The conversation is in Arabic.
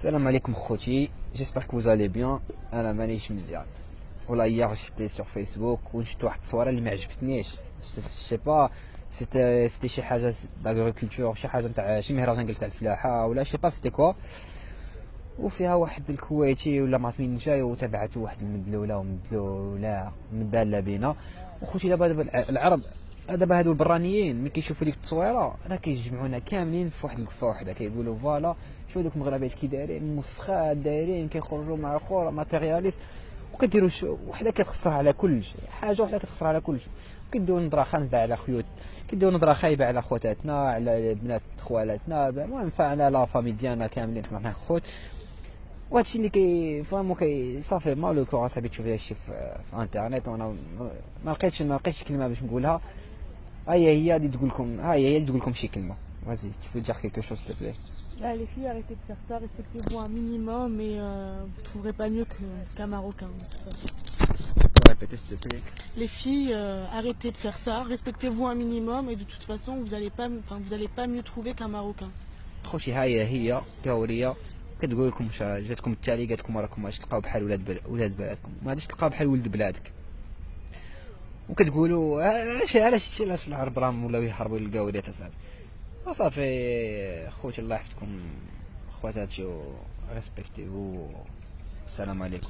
السلام عليكم خوتي، جيسبر كو زالي بيان. انا مانيش مزيان والله. هي شفتي سور فيسبوك ونشفت واحد التصويره اللي ما عجبتنيش. سي با سيتي شي حاجه داغريكولتور، شي حاجه نتاع شي مهرجان قلت تاع الفلاحه ولا شي با سيتي كوا، وفيها واحد الكويتي ولا ما عرفت مين جاي وتبعته واحد المدلوله مداله بينا. وخوتي دابا العرب دابا هادو البرانيين ملي كيشوفوا ديك التصويره راه كيجمعونا كاملين في واحد القفه واحده، كيقولوا فوالا شوف دوك المغربيات كي دايرين مسخات، دايرين كيخرجوا مع اخر ماتيرياليست، وكديروا وحده كتخسر على كل شيء، حاجه وحده كتخسر على كل شيء. كيديروا نظره خايبه على خيوت، كيديروا نظره خايبه على خواتاتنا، على بنات خوالاتنا، المهم فعلا لا فامي ديالنا كاملين حنا خوت. وهادشي اللي فريمون صافي ما لو كو صاحبي تشوف هادشي في انترنيت، وانا ما لقيتش كلمه باش نقولها. هي اللي تقول لكم، هي اللي تقول لكم شي كلمه. Vas-y, tu peux dire quelque chose s'il te plaît. Bah, les filles, arrêtez de faire ça, respectez-vous un minimum et vous trouverez pas mieux qu'un Marocain de toute façon. Tu peux répéter s'il te plaît. Les filles, arrêtez de faire ça, respectez-vous un minimum et de toute façon vous allez pas mieux trouver qu'un Marocain. خوتي هي كوريه كتقول لكم جاتكم التالي قالت لكم راكم غادي تلقاو بحال ولاد بلادكم، ما غاديش تلقاو بحال ولد بلادك. وكتقولوا علاش العرب راهم ولاو يهربوا للقاوريات اصاحبي. وصافي خوتي الله يحفظكم خواتاتي، و ريسبكتيفو. السلام عليكم.